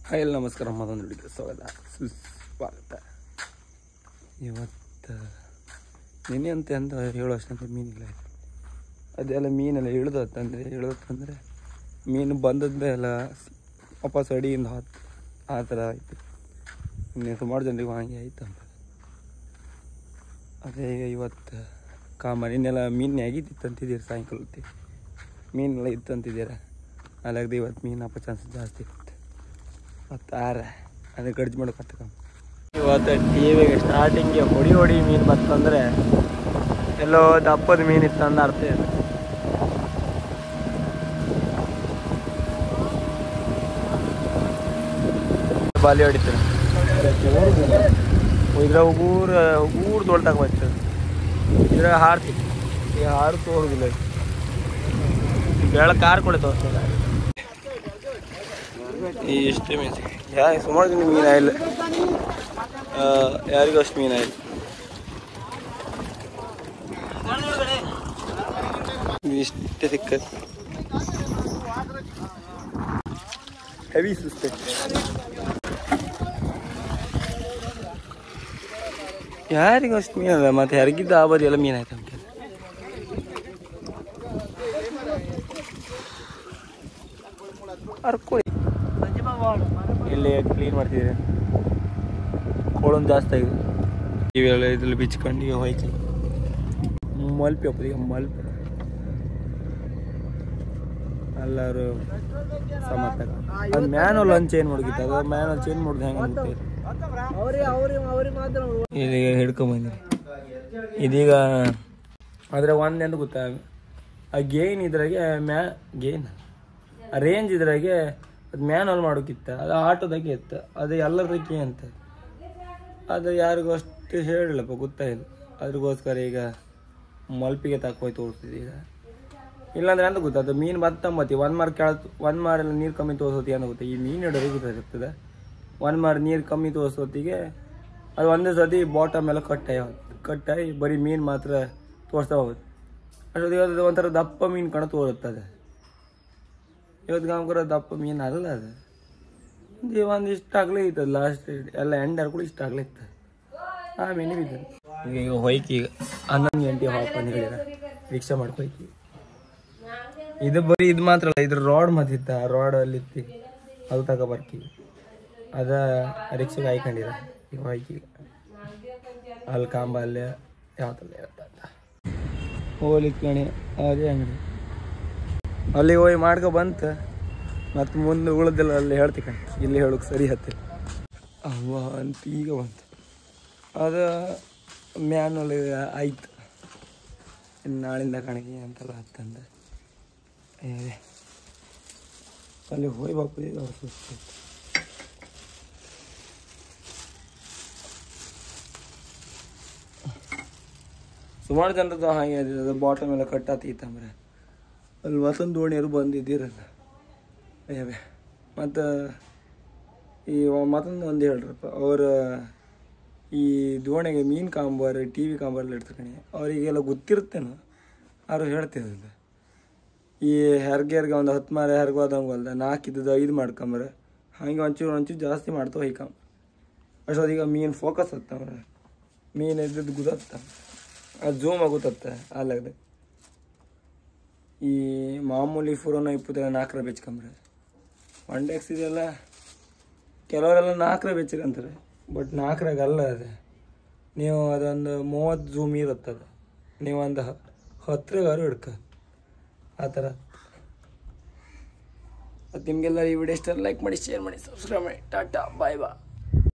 Hi ಎಲ್ಲ ನಮಸ್ಕಾರ, ಮತ್ತೊಂದು ವಿಡಿಯೋಗೆ ಸ್ವಾಗತ ಸುಸ್ವಾಗತ. ಇವತ್ತು ನೆನೆ ಅಂತ ಹೇಳೋಷ್ಟಂತ ಮೀನಿಲ್ಲ. ಅದೆಲ್ಲ ಮೀನೆಲ್ಲ ಇಳಿದತ್ತಂದರೆ ಮೀನು ಬಂದದ್ದೇ ಎಲ್ಲ ವಾಪಸ್ ಅಡಿಯಿಂದ ಹೊತ್ತು ಆ ಥರ ಆಯಿತು. ಇನ್ನೇ ಸುಮಾರು ಜನರಿಗೆ ಹಾಗೆ ಆಯ್ತಂತ. ಅದೇ ಇವತ್ತು ಮನೆಯೆಲ್ಲ ಮೀನು ಆಗಿತ್ತಿತ್ತಂತಿದ್ದೀರಿ, ಸಾಯಂಕಾಲ ಮೀನೆಲ್ಲ ಇತ್ತಂತಿದ್ದೀರ. ಅಲ್ಲಾಗದೆ ಇವತ್ತು ಮೀನು ಹಬ್ಬ ಚಾನ್ಸ್ ಜಾಸ್ತಿ ಇರುತ್ತೆ. ಮತ್ತು ಅದೇ ಗಡ್ಜ್ ಮಾಡೋಕೆ ಇವತ್ತು ಟಿವಿಗೆ ಸ್ಟಾರ್ಟಿಂಗ್ಗೆ ಹೊಡಿ ಮೀನು ಬರ್ತಂದರೆ ಎಲ್ಲೋ ದಪ್ಪದ ಮೀನು ಇತ್ತು ಅಂದ ಅರ್ಥ ಇದೆ. ಬಾಲಿ ಹೊಡಿತಾರೆ ಇದ್ರಾಗ ಊರು ದೊಡ್ಡದಾಗ ಬರ್ತದೆ. ಇದ್ರಾಗ ಹಾರ್ತೀವಿ, ಈಗ ಹಾರು ತೋರುದಿಲ್ಲ. ಬೆಳಗ್ಗೆ ಕಾರ್ ಕೊಡೆ ತೋರಿಸ್ತದೆ. ಇಷ್ಟೇ ಮೀನು ಸುಮಾರು ಜನ ಮೀನು ಆಯಿಲ್ಲ, ಯಾರಿಗೂ ಅಷ್ಟು ಮೀನು ಆಯಿಲ್ಲ. ಇಷ್ಟೇ ಸಿಕ್ಕದು ಹೆವಿ ಸುಸ್ತೆ. ಯಾರಿಗೂ ಅಷ್ಟು ಮೀನು ಅದ, ಮತ್ತೆ ಯಾರಿಗಿದ್ದ ಆ ಬದಿ ಎಲ್ಲ ಮೀನು ಆಯ್ತು ಅಂತ. ಅರ್ಕೊಳ್ಳಿ ಇಲ್ಲಿ ಕ್ಲೀನ್ ಮಾಡ್ತಿದ್ದೀರಿ. ಕೋಳೊಂದು ಜಾಸ್ತಿ ಆಗಿದೆ. ಇವೆಲ್ಲ ಇದ್ರಲ್ಲಿ ಬಿಚ್ಕೊಂಡು ಈಗ ಹೋಯ್ತು ಮಲ್ಪಿ ಹೋಗ್ತದೆ. ಈಗ ಮಲ್ಪಿ ಎಲ್ಲರೂ ಸಮರ್ಥ ಅದು ಮ್ಯಾನುವಲ್ ಒಂದು ಚೇಂಜ್ ಮಾಡ್ಕಿತ್ತು. ಅದು ಮ್ಯಾನುವಲ್ ಚೇಂಜ್ ಮಾಡಿದ್ ಹೆಂಗೆ ಅಂತ ಇಲ್ಲಿಗೆ ಹಿಡ್ಕೊಂಬಂದಿರಿ. ಇದೀಗ ಆದರೆ ಒಂದೆಂದು ಗೊತ್ತಾ, ಆ ಗೇನ್ ಇದ್ರಾಗೆ ಗೇನ್ ಆ ರೇಂಜ್ ಇದ್ರಾಗೆ ಅದು ಮ್ಯಾನುವಲ್ ಮಾಡೋಕ್ಕಿತ್ತ, ಅದು ಆಟೋದಾಗೆ ಇತ್ತು. ಅದು ಎಲ್ಲದಕ್ಕೆ ಅಂತ ಅದು ಯಾರಿಗೂ ಅಷ್ಟು ಹೇಳಿಲ್ಲಪ್ಪ, ಗೊತ್ತಾಯಿಲ್ಲ. ಅದ್ರಗೋಸ್ಕರ ಈಗ ಮಲ್ಪಿಗೆ ತಕ್ಕೋಯ್ ತೋರಿಸ್ತಿದ್ದೆ. ಈಗ ಇಲ್ಲಾಂದ್ರೆ ಅಂತ ಗೊತ್ತಾಯ್ತು, ಮೀನು ಬತ್ತಂಬತ್ತಿ 1 ಮಾರ್ ಕೆಳ ಮಾರೆಲ್ಲ ನೀರು ಕಮ್ಮಿ ತೋರಿಸೋತಿ ಅಂತ ಗೊತ್ತಾ. ಈ ಮೀನು ಹಿಡೋರಿಗೆ ಗೊತ್ತಾಗ್ತದೆ. 1 ಮಾರ್ ನೀರು ಕಮ್ಮಿ ತೋರಿಸೋತಿಗೆ ಅದು ಒಂದೇ ಸರ್ತಿ ಬಾಟಮ್ ಎಲ್ಲ ಕಟ್ಟಾಗಿ ಬರೀ ಮೀನು ಮಾತ್ರ ತೋರಿಸ್ತಾ ಹೋಗುತ್ತೆ. ಅಷ್ಟೊತ್ತಿಗೆ ಒಂಥರ ದಪ್ಪ ಮೀನು ಕಣ ತೋರುತ್ತದೆ. ಇವತ್ತು ಗಾಮ್ಕರ ದಪ್ಪ ಮೀನು ಅಲ್ಲ ಅದು. ಒಂದು ಇಷ್ಟ ಆಗಲೇ ಇರ್ತದೆ. ಲಾಸ್ಟ್ ಎಲ್ಲ ಎಂಡರ್ ಕೂಡ ಇಷ್ಟ ಆಗಲೇ ಇರ್ತದೆ. ಆ ಮೀನು ಇರ್ತದೆ. ಈಗ ಹೊಯ್ಕಿ ಈಗ 11 ಗಂಟೆ ಹಾಕೊಂಡು ಹೇಳಿದ ರಿಕ್ಷಾ ಮಾಡ್ಕೊಯ್ಕಿ. ಇದು ಬರೀ ಇದು ಮಾತ್ರ ಅಲ್ಲ, ಇದ್ರ ರೋಡ್ ಮತ್ತಿತ್ತ. ಆ ರೋಡ್ ಅಲ್ಲಿ ಇತ್ತು, ಅದು ತಗೊಬರ್ಕಿ ಅದ ರಿಕ್ಷೆಗೆ ಹಾಯ್ಕೊಂಡಿರ. ಈಗ ಹೊಯ್ಕಿ ಅಲ್ಲಿ ಕಾಂಬ ಅಲ್ಲೇ ಯಾವತ್ತಲ್ಲ ಇರ್ತಂತ ಹೋಗ್ಲಿಕ್ಕಣಿ. ಅದೇ ಅಂಗಡಿ ಅಲ್ಲಿ ಹೋಗಿ ಮಾಡ್ಕೊ ಬಂತು. ಮತ್ತು ಮುಂದೆ ಉಳಿದೆಲ್ಲ ಅಲ್ಲಿ ಹೇಳ್ತಿ ಇಲ್ಲಿ ಹೇಳೋಕೆ ಸರಿ ಹತ್ತಿರ ಅವ್ವ ಅಂತ ಈಗ ಬಂತು. ಅದು ಮ್ಯಾನುವಲ್ ಆಯ್ತು. ಇನ್ನು ನಾಳಿಂದ ಕಣಗಿ ಅಂತೆಲ್ಲ ಹತ್ತಂದ ಅಲ್ಲಿ ಹೋಗಿ ಬಾಪುದಿದ್ದು ಅವ್ರು ಸುಸ್ತು. ಸುಮಾರು ಜನರದ್ದು ಹಾಗೆ ಅದು ಬಾಟಮ್ ಎಲ್ಲ ಕಟ್ಟಾತೀತಂದ್ರೆ ಅಲ್ಲಿ ವಸಂತ ದೋಣಿಯರು ಬಂದಿದ್ದೀರಲ್ಲ. ಅಯ್ಯವೇ ಮತ್ತು ಈ ಮತ್ತೊಂದು ಒಂದು ಹೇಳ್ರಪ್ಪ, ಅವರ ಈ ದೋಣಿಗೆ ಮೀನು ಕಾಂಬಾರ್ TV ಕಾಂಬಾರೆಲ್ಲ ಇಡ್ತಾರೆ. ಅವರಿಗೆಲ್ಲ ಗೊತ್ತಿರುತ್ತೇನೋ, ಅವರು ಹೇಳ್ತಿರೋದು ಈ ಹೆರ್ಗೆ ಒಂದು 10 ಮಾರ ಹೆರ್ಗೆ ಹೋದಂಗೆ ಅಲ್ದ 4 ಇದ್ದದ್ದು 5 ಮಾಡ್ಕೊಂಬರೆ ಹಾಗೆ ಒಂಚೂರು ಜಾಸ್ತಿ ಮಾಡ್ತಾವೆ ಹೊಯ್ಕೊಂಬ. ಅಷ್ಟೊತ್ತಿಗೆ ಮೀನು ಫೋಕಸ್ ಹತ್ತಂಬ್ರೆ ಮೀನು ಇದ್ದದ್ದು ಗೊತ್ತ, ಅದು ಝೂಮ್ ಆಗುತ್ತತ್ತೆ. ಅಲ್ಲಾಗದೆ ಈ ಮಾಮೂಲಿ ಫೋರನ್ನ 24 ಬೆಚ್ಕೊಂಬ್ರೆ 1x ಇದೆಲ್ಲ ಕೆಲವರೆಲ್ಲ 4 ಬೆಚ್ಚಿರಂತಾರೆ. ಬಟ್ 4 ಅಲ್ಲ. ಅದೇ ನೀವು ಅದೊಂದು 30 ಝೂಮ್ ಇರುತ್ತದ, ನೀವು ಒಂದು 10 ಹಿಡ್ಕ ಆ ಥರ. ಮತ್ತು ನಿಮಗೆಲ್ಲ ಈ ವಿಡಿಯೋ ಇಷ್ಟ ಲೈಕ್ ಮಾಡಿ, ಶೇರ್ ಮಾಡಿ, ಸಬ್ಸ್ಕ್ರೈಬ್ ಮಾಡಿ. ಟಾಟಾ ಬಾಯ್ ಬಾ.